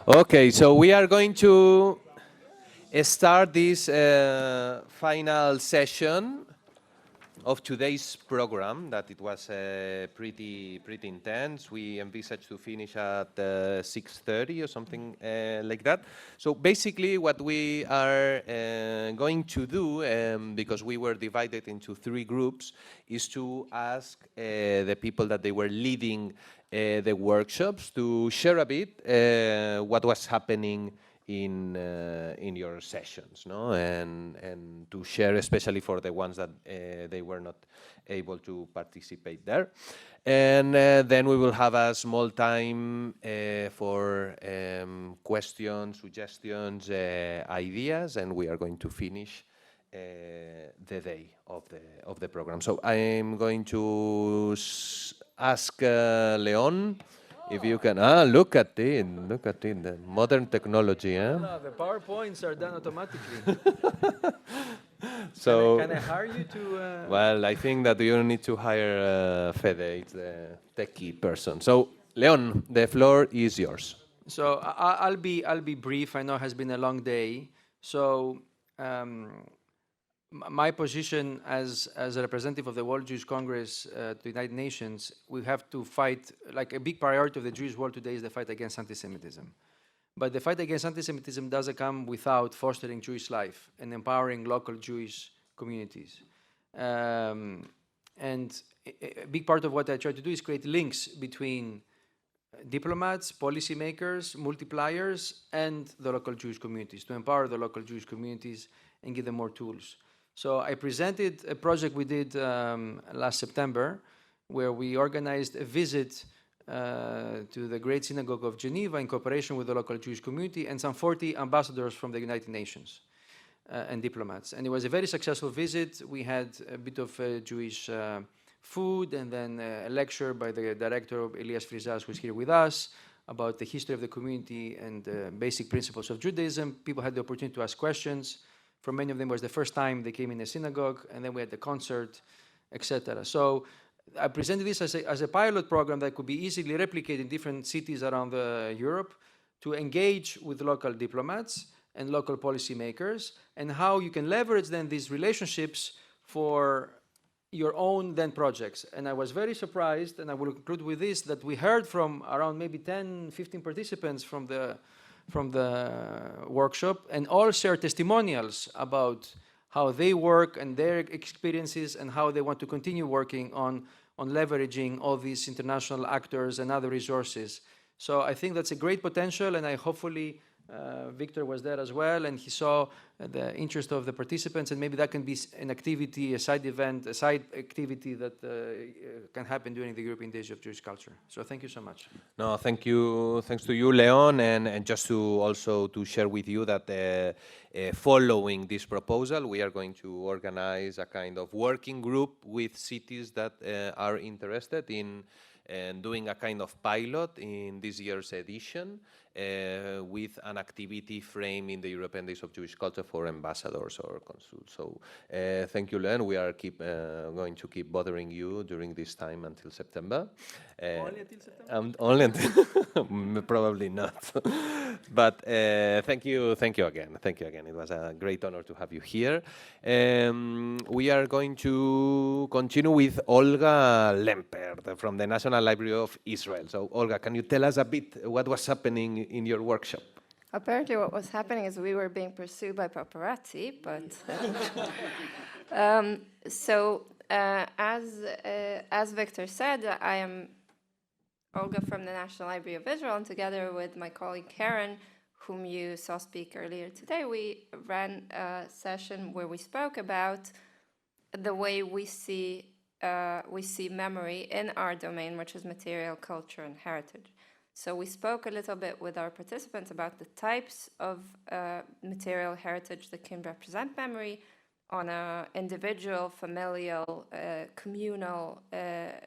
Okay, so we are going to start this final session of today's program. That it was pretty intense. We envisaged to finish at 6:30 or something like that. So basically, what we are going to do, because we were divided into 3 groups, is to ask the people that they were leading the workshops to share a bit what was happening in your sessions, no, and to share, especially for the ones that they were not able to participate there, and then we will have a small time for questions, suggestions, ideas, and we are going to finish the day of the program. So I'm going to ask Leon. If you can, look at it, the modern technology, eh? No, the PowerPoints are done automatically. So, can I hire you to? Well, I think that you need to hire Fede, it's the techie person. So, Leon, the floor is yours. So I'll be brief. I know it has been a long day. So my position as a representative of the World Jewish Congress to the United Nations, we have to fight, like a big priority of the Jewish world today is the fight against anti-Semitism. But the fight against anti-Semitism doesn't come without fostering Jewish life and empowering local Jewish communities. And a big part of what I try to do is create links between diplomats, policymakers, multipliers, and the local Jewish communities, to empower the local Jewish communities and give them more tools. So I presented a project we did last September, where we organized a visit to the Great Synagogue of Geneva in cooperation with the local Jewish community and some 40 ambassadors from the United Nations and diplomats. And it was a very successful visit. We had a bit of Jewish food, and then a lecture by the director, Elias Frizas, who's here with us, about the history of the community and basic principles of Judaism. People had the opportunity to ask questions. For many of them, it was the first time they came in a synagogue, and then we had the concert, etc. So I presented this as a pilot program that could be easily replicated in different cities around Europe to engage with local diplomats and local policymakers, and how you can leverage then these relationships for your own then projects. And I was very surprised, and I will conclude with this, that we heard from around maybe 10, 15 participants from the workshop, and all share testimonials about how they work and their experiences and how they want to continue working on leveraging all these international actors and other resources. So I think that's a great potential, and I hopefully Victor was there as well, and he saw the interest of the participants, and maybe that can be an activity, a side event, a side activity that can happen during the European Days of Jewish Culture. So thank you so much. No, thank you. Thanks to you, Leon, and just to also to share with you that following this proposal, we are going to organize a kind of working group with cities that are interested in doing a kind of pilot in this year's edition with an activity frame in the European Days of Jewish Culture for ambassadors or consuls. So thank you, Leon. We are going to keep bothering you during this time until September. Only until September? Only until probably not. But thank you again. Thank you again. It was a great honor to have you here. We are going to continue with Olga Lempert from the National Library of Israel. So, Olga, can you tell us a bit what was happening in your workshop? Apparently what was happening is we were being pursued by paparazzi, but as Victor said, I am Olga from the National Library of Israel, and together with my colleague Caron, whom you saw speak earlier today, we ran a session where we spoke about the way we see memory in our domain, which is material culture and heritage. So we spoke a little bit with our participants about the types of material heritage that can represent memory on an individual, familial, communal,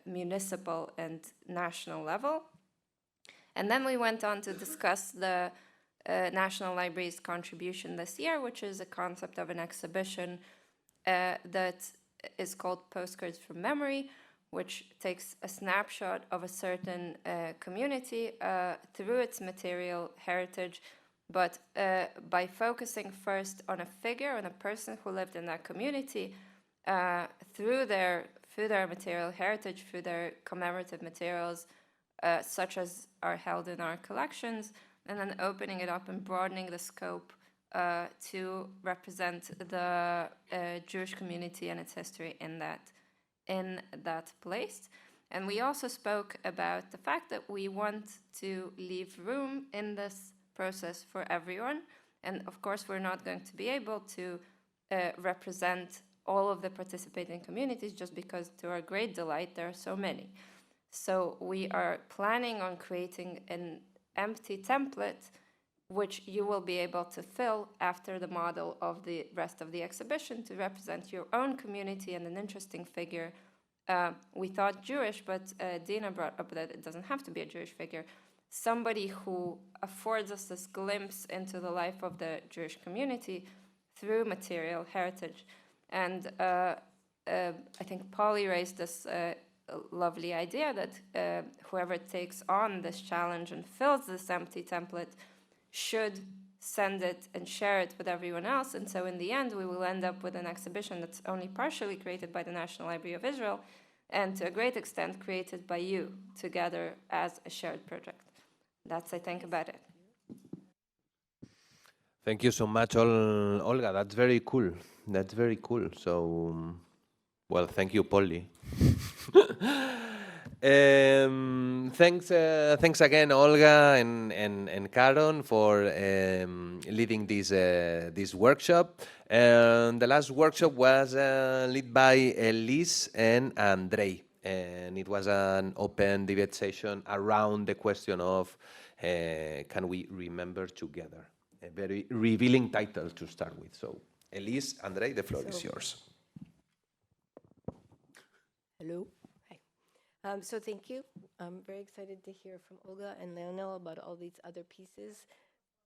municipal, and national level. And then we went on to discuss the National Library's contribution this year, which is a concept of an exhibition that is called Postcards from Memory, which takes a snapshot of a certain community through its material heritage, but by focusing first on a figure, on a person who lived in that community, through their material heritage, through their commemorative materials, such as are held in our collections, and then opening it up and broadening the scope to represent the Jewish community and its history in that place. And we also spoke about the fact that we want to leave room in this process for everyone. And of course, we're not going to be able to represent all of the participating communities just because, to our great delight, there are so many. So we are planning on creating an empty template which you will be able to fill after the model of the rest of the exhibition to represent your own community and an interesting figure. We thought Jewish, but Dina brought up that it doesn't have to be a Jewish figure. Somebody who affords us this glimpse into the life of the Jewish community through material heritage. And I think Polly raised this lovely idea that whoever takes on this challenge and fills this empty template should send it and share it with everyone else. And so in the end, we will end up with an exhibition that's only partially created by the National Library of Israel and to a great extent created by you together as a shared project. That's, I think, about it. Thank you so much, Olga. That's very cool. That's very cool. So, well, thank you, Polly. Thanks again, Olga and Caron, for leading this workshop. And the last workshop was led by Helise and Andrei, and it was an open debate session around the question of can we remember together? A very revealing title to start with. So, Helise, Andrei, the floor is yours. Hello. Hi. So thank you. I'm very excited to hear from Olga and Leonel about all these other pieces.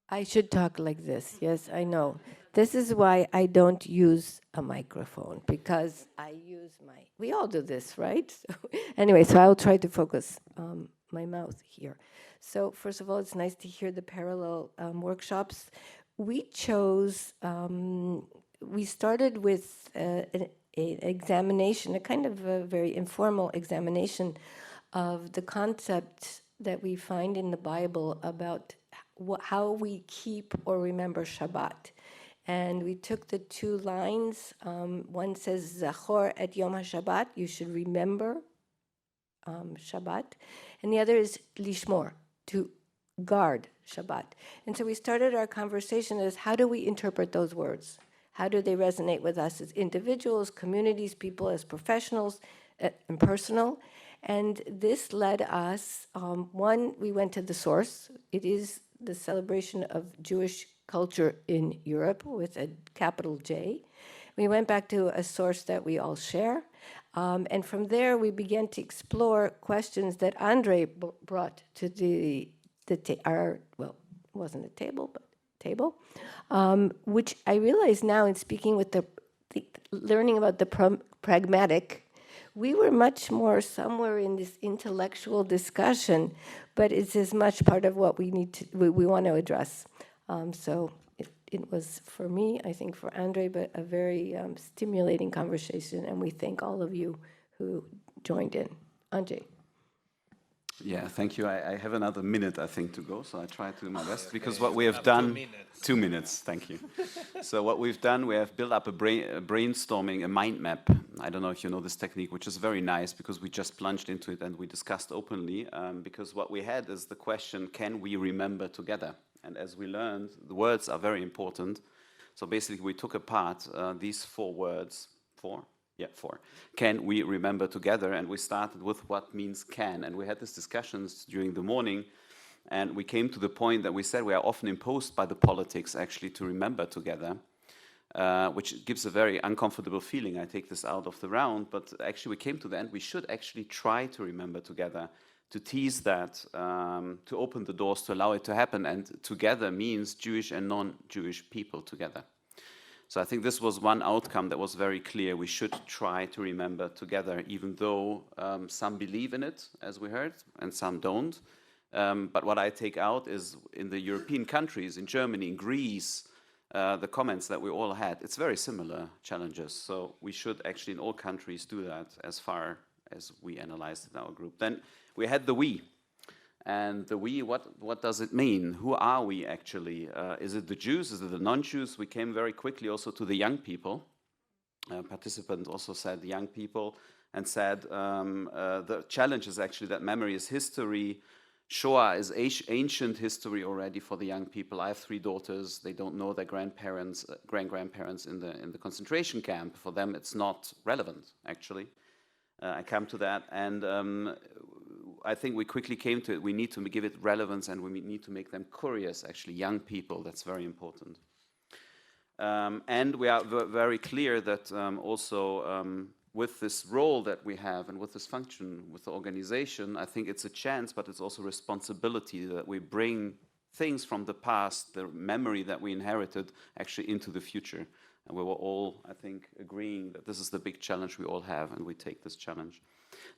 I should talk like this. Yes, I know. This is why I don't use a microphone, because I use we all do this, right? So, anyway, so I'll try to focus my mouth here. So first of all, it's nice to hear the parallel workshops. We chose, we started with an examination, a kind of a very informal examination of the concept that we find in the Bible about how we keep or remember Shabbat. And we took the two lines. One says, Zachor et Yom HaShabbat, you should remember Shabbat. And the other is Lishmor, to guard Shabbat. And so we started our conversation as, how do we interpret those words? How do they resonate with us as individuals, communities, people as professionals, and personal? And this led us, one, we went to the source. It is the celebration of Jewish culture in Europe with a capital J. We went back to a source that we all share. And from there, we began to explore questions that Andrei brought to our, well, it wasn't a table, but table, which I realize now in speaking with the learning about the pragmatic, we were much more somewhere in this intellectual discussion, but it's as much part of what we need to, we want to address. So it was, for me, I think for Andrei, but a very stimulating conversation, and we thank all of you who joined in. Andrei. Yeah, thank you. I have another minute, I think, to go, so I try to do my best, because what we have done... 2 minutes, thank you. So what we've done, we have built up a brainstorming, a mind map. I don't know if you know this technique, which is very nice, because we just plunged into it and we discussed openly, because what we had is the question, can we remember together? And as we learned, the words are very important. So basically, we took apart these 4 words, 4? Yeah, 4. Can we remember together? And we started with what means can. And we had these discussions during the morning, and we came to the point that we said we are often imposed by the politics actually to remember together, which gives a very uncomfortable feeling. I take this out of the round, but actually we came to the end, we should actually try to remember together, to tease that, to open the doors, to allow it to happen. And together means Jewish and non-Jewish people together. So I think this was one outcome that was very clear. We should try to remember together, even though some believe in it, as we heard, and some don't. But what I take out is in the European countries, in Germany, in Greece, the comments that we all had, it's very similar challenges. So we should actually in all countries do that as far as we analyzed in our group. Then we had the we. And the we, what does it mean? Who are we actually? Is it the Jews? Is it the non-Jews? We came very quickly also to the young people. Participant also said young people and said the challenge is actually that memory is history. Shoah is ancient history already for the young people. I have 3 daughters. They don't know their grandparents, grand-grandparents in the concentration camp. For them, it's not relevant, actually. I come to that. And I think we quickly came to it. We need to give it relevance and we need to make them curious, actually, young people. That's very important. And we are very clear that also with this role that we have and with this function, with the organization, I think it's a chance, but it's also responsibility that we bring things from the past, the memory that we inherited, actually into the future. And we were all, I think, agreeing that this is the big challenge we all have, and we take this challenge.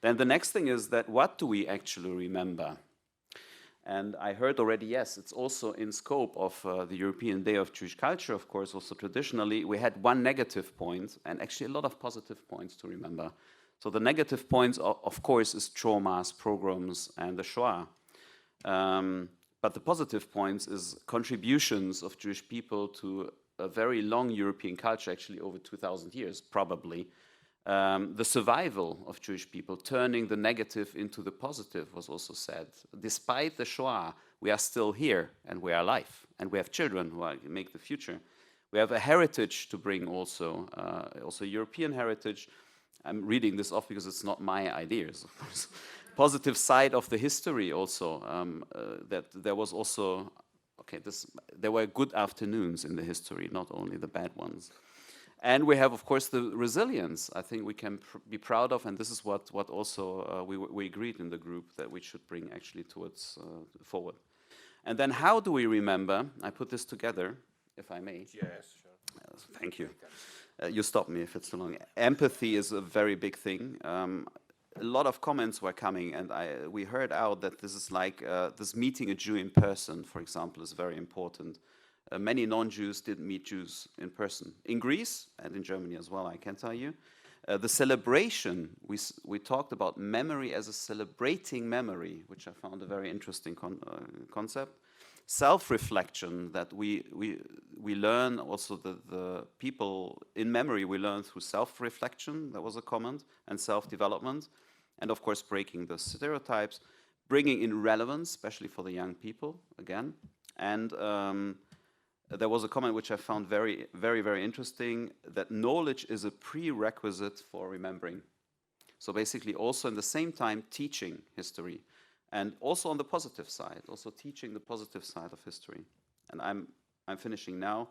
Then the next thing is that what do we actually remember? And I heard already, yes, it's also in scope of the European Day of Jewish Culture, of course, also traditionally. We had one negative point and actually a lot of positive points to remember. So the negative points, of course, is traumas, pogroms, and the Shoah. But the positive points is contributions of Jewish people to a very long European culture, actually over 2,000 years, probably. The survival of Jewish people, turning the negative into the positive, was also said. Despite the Shoah, we are still here and we are alive, and we have children who make the future. We have a heritage to bring also, also European heritage. I'm reading this off because it's not my ideas, of course. Positive side of the history also, that there was also, there were good afternoons in the history, not only the bad ones. And we have, of course, the resilience I think we can be proud of, and this is what also we agreed in the group that we should bring actually towards forward. And then how do we remember? I put this together, if I may. Yes, sure. Thank you. You stop me if it's too long. Empathy is a very big thing. A lot of comments were coming, and we heard out that this is like this meeting a Jew in person, for example, is very important. Many non-Jews didn't meet Jews in person. In Greece and in Germany as well, I can tell you. The celebration, we talked about memory as a celebrating memory, which I found a very interesting concept. Self-reflection, that we learn also the people in memory, we learn through self-reflection, that was a comment, and self-development. And of course, breaking the stereotypes, bringing in relevance, especially for the young people, again. And there was a comment which I found very, very, very interesting, that knowledge is a prerequisite for remembering. So basically also in the same time teaching history, and also on the positive side, also teaching the positive side of history. And I'm finishing now.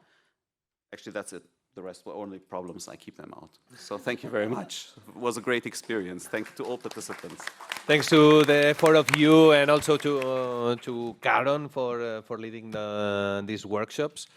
Actually, that's it. The rest were only problems. I keep them out. So thank you very much. It was a great experience. Thank you to all participants. Thanks to the 4 of you, and also to Caron for leading these workshops.